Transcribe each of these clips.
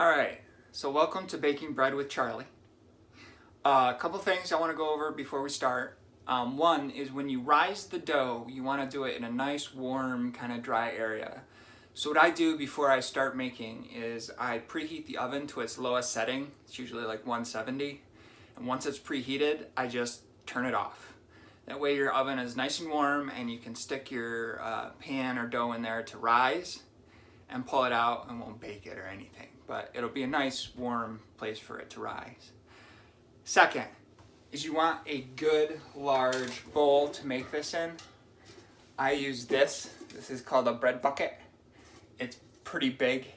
Alright, so welcome to Baking Bread with Charlie. A couple things I want to go over before we start. One is when you rise the dough, you want to do it in a nice, warm, kind of dry area. So what I do before I start making is I preheat the oven to its lowest setting. It's usually like 170. And once it's preheated, I just turn it off. That way your oven is nice and warm and you can stick your pan or dough in there to rise and pull it out and won't bake it or anything. But it'll be a nice warm place for it to rise. Second is you want a good large bowl to make this in. I use this. This is called a bread bucket. It's pretty big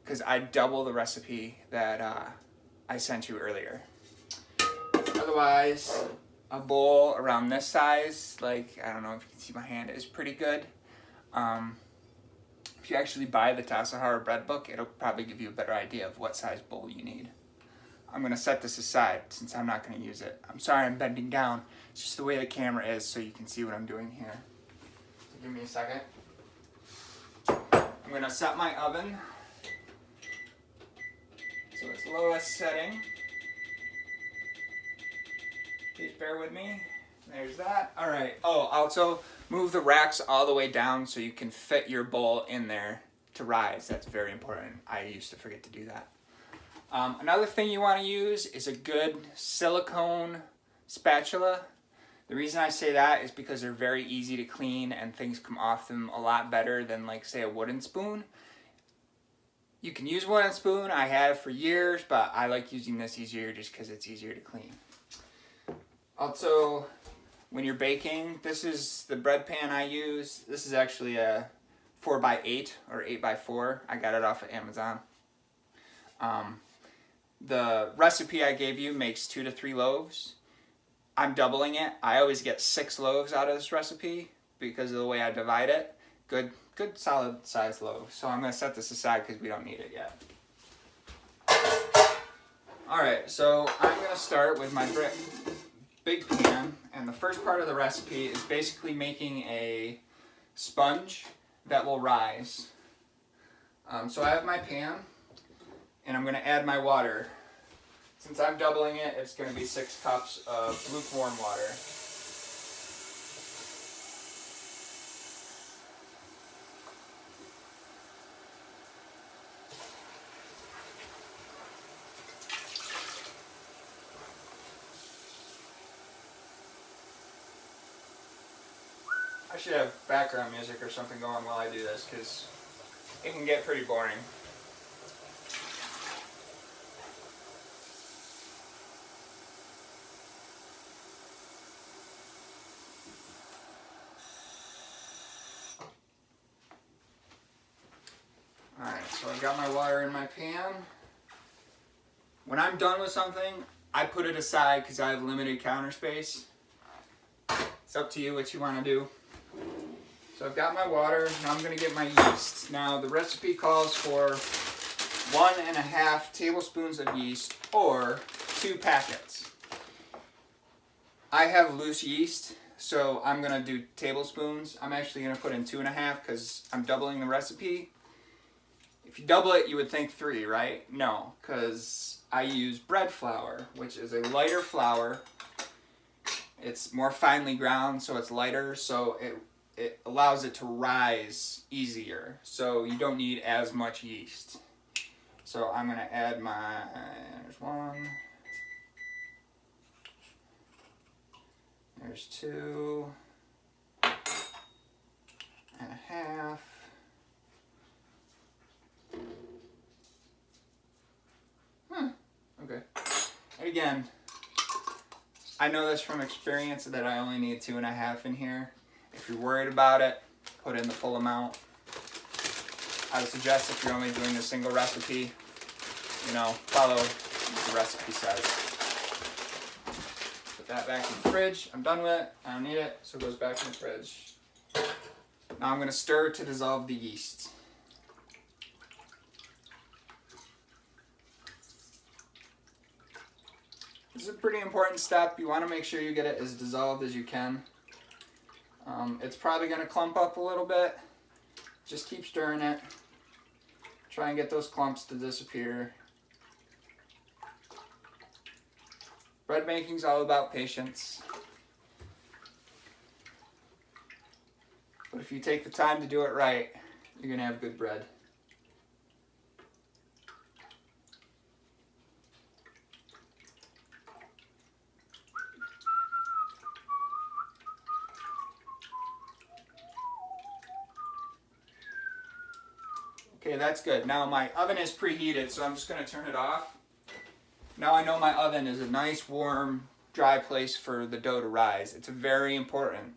because I double the recipe that I sent you earlier. Otherwise, a bowl around this size, like I don't know if you can see my hand, is pretty good. If you actually buy the Tassajara bread book, it'll probably give you a better idea of what size bowl you need. I'm going to set this aside since I'm not going to use it. I'm sorry I'm bending down. It's just the way the camera is so you can see what I'm doing here. So give me a second. I'm going to set my oven so it's lowest setting. Please bear with me. There's that. All right. Oh, also move the racks all the way down so you can fit your bowl in there to rise. That's very important. I used to forget to do that. Another thing you want to use is a good silicone spatula. The reason I say that is because they're very easy to clean and things come off them a lot better than, like, say, a wooden spoon. You can use a wooden spoon. I have for years, but I like using this easier just because it's easier to clean. Also, when you're baking, this is the bread pan I use. This is actually a 4x8 or 8x4. I got it off of Amazon. The recipe I gave you makes 2 to 3 loaves. I'm doubling it. I always get 6 loaves out of this recipe because of the way I divide it. Good solid sized loaf. So I'm going to set this aside because we don't need it yet. Alright, so I'm going to start with my big pan, and the first part of the recipe is basically making a sponge that will rise. So I have my pan, and I'm going to add my water. Since I'm doubling it, it's going to be 6 cups of lukewarm water. I should have background music or something going while I do this because it can get pretty boring. Alright, so I got my water in my pan. When I'm done with something, I put it aside because I have limited counter space. It's up to you what you want to do. So I've got my water, now I'm going to get my yeast. Now the recipe calls for 1.5 tablespoons of yeast or 2 packets. I have loose yeast, so I'm going to do tablespoons. I'm actually going to put in 2.5 because I'm doubling the recipe. If you double it, you would think 3, right? No, because I use bread flour, which is a lighter flour. It's more finely ground, so it's lighter, so it allows it to rise easier. So you don't need as much yeast. So I'm going to add my, there's 1, there's 2.5. Okay. And again, I know this from experience that I only need 2.5 in here. If you're worried about it, put in the full amount. I would suggest if you're only doing a single recipe, follow what the recipe says. Put that back in the fridge. I'm done with it. I don't need it, so it goes back in the fridge. Now I'm going to stir to dissolve the yeast. This is a pretty important step. You want to make sure you get it as dissolved as you can. It's probably going to clump up a little bit. Just keep stirring it. Try and get those clumps to disappear. Bread making's all about patience. But if you take the time to do it right, you're going to have good bread. Okay, that's good. Now my oven is preheated, so I'm just going to turn it off. Now I know my oven is a nice, warm, dry place for the dough to rise. It's very important.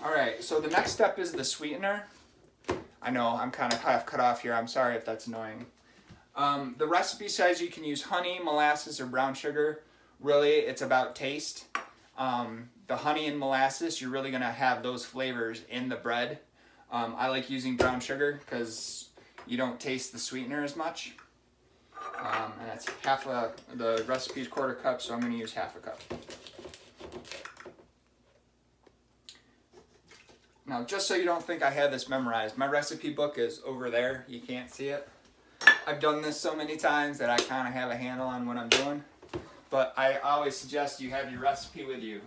Alright, so the next step is the sweetener. I know, I'm kind of half cut off here. I'm sorry if that's annoying. The recipe says you can use honey, molasses, or brown sugar. Really, it's about taste. The honey and molasses, you're really going to have those flavors in the bread. I like using brown sugar because you don't taste the sweetener as much. And it's the recipe's 1/4 cup, so I'm going to use 1/2 cup. Now, just so you don't think I have this memorized, my recipe book is over there. You can't see it. I've done this so many times that I kind of have a handle on what I'm doing. But I always suggest you have your recipe with you.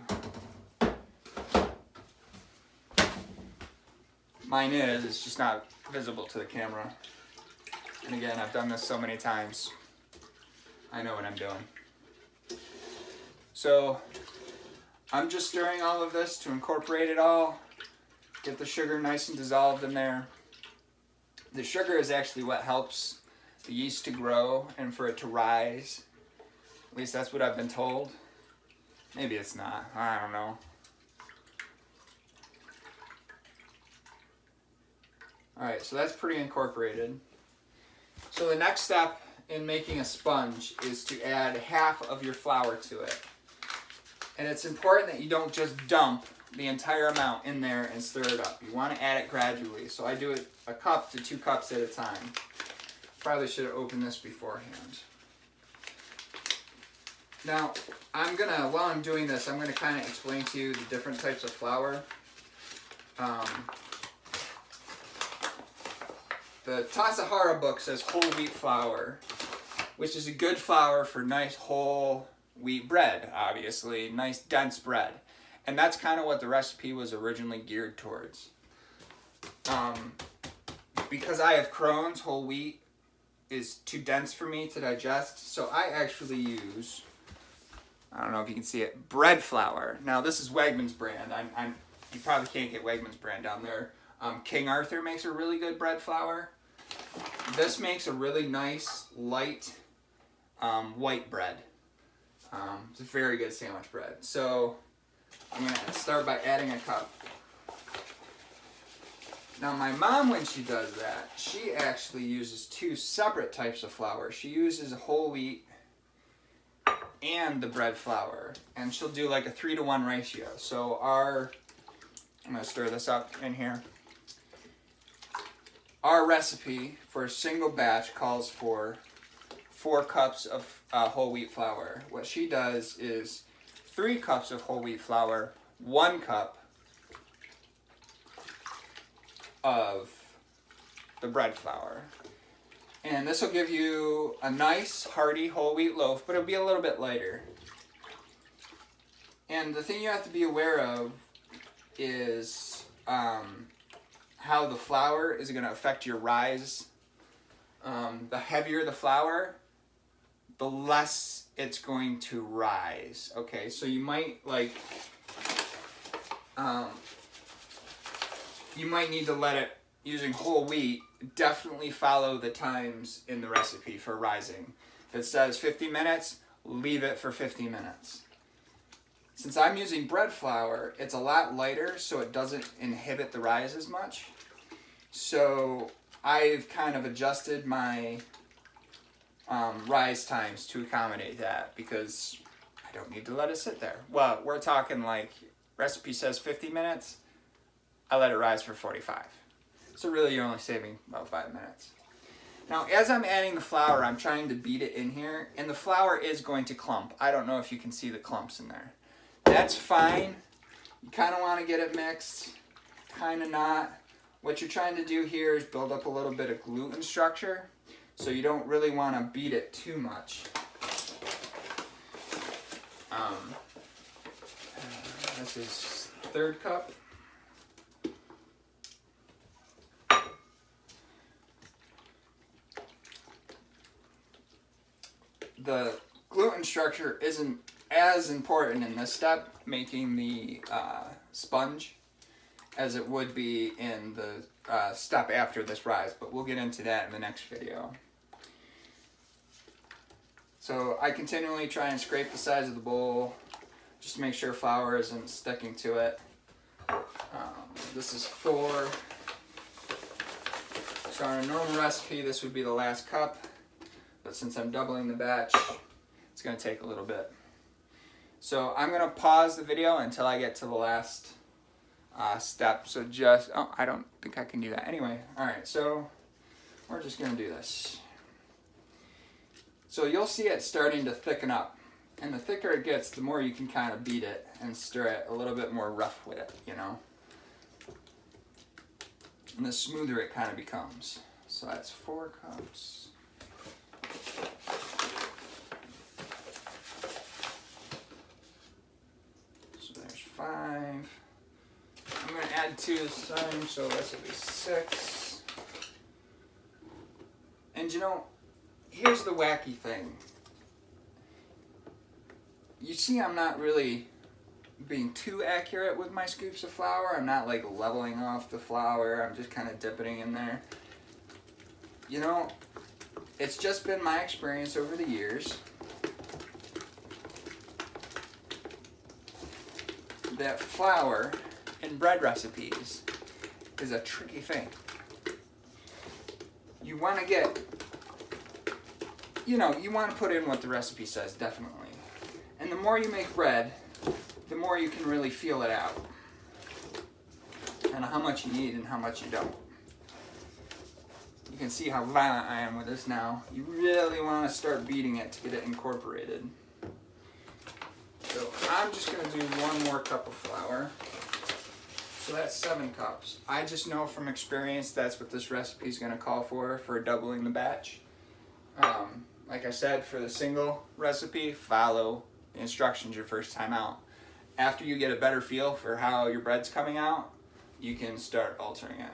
Mine is, it's just not visible to the camera. And again, I've done this so many times. I know what I'm doing. So, I'm just stirring all of this to incorporate it all. Get the sugar nice and dissolved in there. The sugar is actually what helps the yeast to grow and for it to rise. At least that's what I've been told. Maybe it's not. I don't know. Alright, so that's pretty incorporated. So the next step in making a sponge is to add 1/2 of your flour to it. And it's important that you don't just dump the entire amount in there and stir it up. You want to add it gradually. So I do it 1 cup to 2 cups at a time. Probably should have opened this beforehand. Now, while I'm doing this, I'm gonna kind of explain to you the different types of flour. The Tassajara book says whole wheat flour, which is a good flour for nice whole wheat bread, obviously, nice dense bread. And that's kind of what the recipe was originally geared towards. Because I have Crohn's, whole wheat is too dense for me to digest, so I actually use, I don't know if you can see it, bread flour. Now this is Wegmans brand. You probably can't get Wegmans brand down there. King Arthur makes a really good bread flour. This makes a really nice, light, white bread. It's a very good sandwich bread. So I'm going to start by adding 1 cup. Now my mom, when she does that, she actually uses 2 separate types of flour. She uses whole wheat and the bread flour. And she'll do like a 3-to-1 ratio. So I'm going to stir this up in here. Our recipe for a single batch calls for 4 cups of whole wheat flour. What she does is 3 cups of whole wheat flour, 1 cup of the bread flour. And this will give you a nice hearty whole wheat loaf, but it'll be a little bit lighter. And the thing you have to be aware of is how the flour is going to affect your rise. The heavier the flour, the less it's going to rise. Okay, so you might need to let it, using whole wheat, definitely follow the times in the recipe for rising. If it says 50 minutes, leave it for 50 minutes. Since I'm using bread flour, it's a lot lighter, so it doesn't inhibit the rise as much. So I've kind of adjusted my rise times to accommodate that because I don't need to let it sit there. Well, we're talking like, recipe says 50 minutes, I let it rise for 45. So really you're only saving about 5 minutes. Now as I'm adding the flour, I'm trying to beat it in here, and the flour is going to clump. I don't know if you can see the clumps in there. That's fine. You kind of want to get it mixed, kind of not. what you're trying to do here is build up a little bit of gluten structure, so you don't really want to beat it too much. This is third cup. The gluten structure isn't as important in this step, making the sponge, as it would be in the step after this rise, but we'll get into that in the next video. So I continually try and scrape the sides of the bowl just to make sure flour isn't sticking to it. This is 4. So on a normal recipe, this would be the last cup, but since I'm doubling the batch, it's going to take a little bit. So I'm going to pause the video until I get to the last step. So just, oh, I don't think I can do that. Anyway, all right, so we're just going to do this. So you'll see it starting to thicken up. And the thicker it gets, the more you can kind of beat it and stir it a little bit more rough with it, you know? And the smoother it kind of becomes. So that's 4 cups. So there's 5. I'm going to add 2 this time, so this will be 6. And you know, here's the wacky thing. You see, I'm not really being too accurate with my scoops of flour. I'm not like leveling off the flour. I'm just kind of dipping in there. You know, it's just been my experience over the years that flour in bread recipes is a tricky thing. You want to get, you know, you want to put in what the recipe says, definitely. And the more you make bread, the more you can really feel it out. And how much you need and how much you don't. You can see how violent I am with this now. You really want to start beating it to get it incorporated. So I'm just going to do 1 more cup of flour. So that's 7 cups. I just know from experience that's what this recipe is going to call for doubling the batch. Like I said, for the single recipe, follow the instructions your first time out. After you get a better feel for how your bread's coming out, you can start altering it.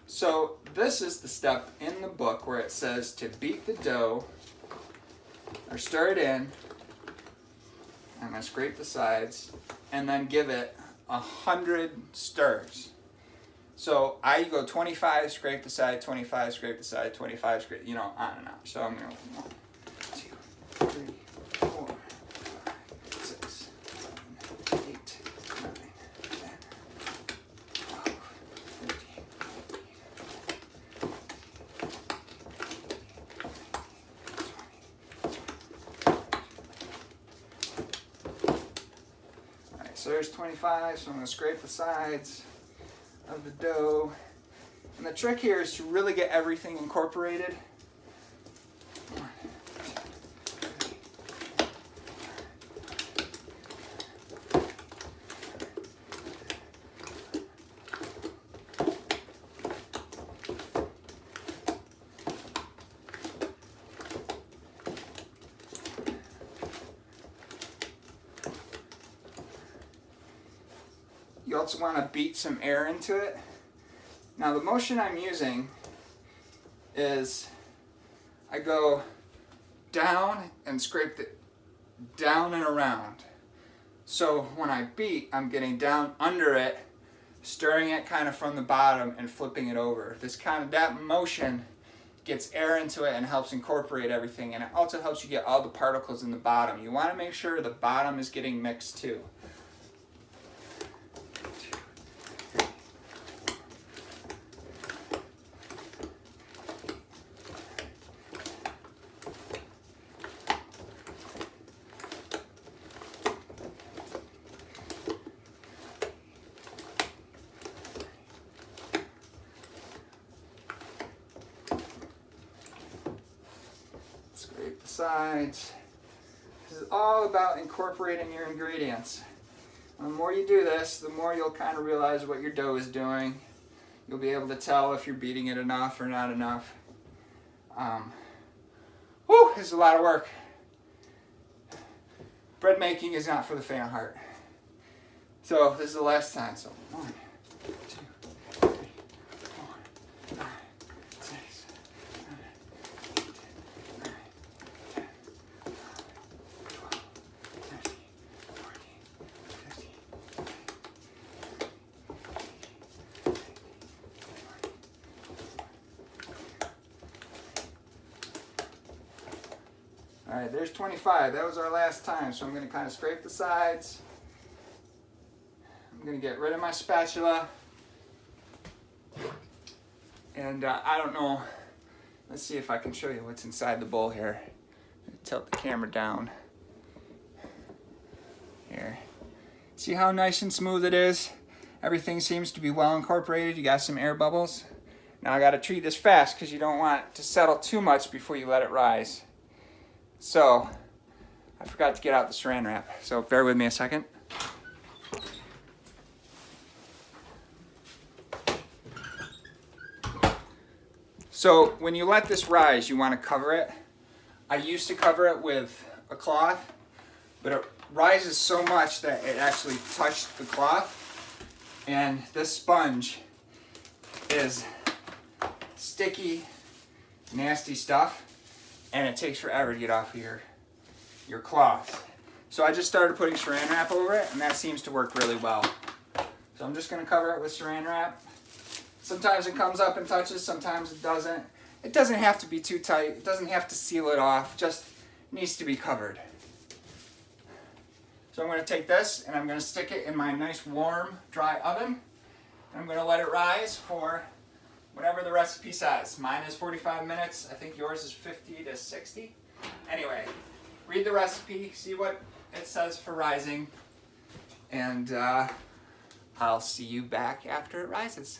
So this is the step in the book where it says to beat the dough, or stir it in. I'm going to scrape the sides, and then give it 100 stirs. So I go 25, scrape the side, 25, scrape the side, 25, scrape, you know, on and on. So I'm going to 1, 2, 3, 4, 5, 6, 7, 8, 9, 10, 12, 13, 14, 20. Alright, so there's 25, so I'm going to scrape the sides of the dough. And the trick here is to really get everything incorporated. 1, 2, 3. You also want to beat some air into it. Now the motion I'm using is I go down and scrape it down and around. So when I beat, I'm getting down under it, stirring it kind of from the bottom and flipping it over. That motion gets air into it and helps incorporate everything, and it also helps you get all the particles in the bottom. You want to make sure the bottom is getting mixed too. Scrape the sides. This is all about incorporating your ingredients. The more you do this, the more you'll kind of realize what your dough is doing. You'll be able to tell if you're beating it enough or not enough. Whew, this is a lot of work. Bread making is not for the faint of heart. So this is the last time. So 1, 2, 3, 4, 5, 6, 7, 8, 9, 10, 12, 13, 14, 15, 16, 17. All right, there's 25. That was our last time. So I'm going to kind of scrape the sides. I'm going to get rid of my spatula. And I don't know. Let's see if I can show you what's inside the bowl here. Tilt the camera down. Here. See how nice and smooth it is? Everything seems to be well incorporated. You got some air bubbles. Now I got to treat this fast because you don't want it to settle too much before you let it rise. So, I forgot to get out the saran wrap. So bear with me a second. So when you let this rise, you want to cover it. I used to cover it with a cloth, but it rises so much that it actually touched the cloth. And this sponge is sticky, nasty stuff, and it takes forever to get off of your cloth. So I just started putting saran wrap over it, and that seems to work really well. So I'm just going to cover it with saran wrap. Sometimes it comes up and touches, sometimes it doesn't. It doesn't have to be too tight. It doesn't have to seal it off. Just needs to be covered. So I'm going to take this and I'm going to stick it in my nice warm, dry oven. And I'm going to let it rise for whatever the recipe says. Mine is 45 minutes. I think yours is 50 to 60. Anyway, read the recipe, see what it says for rising, and I'll see you back after it rises.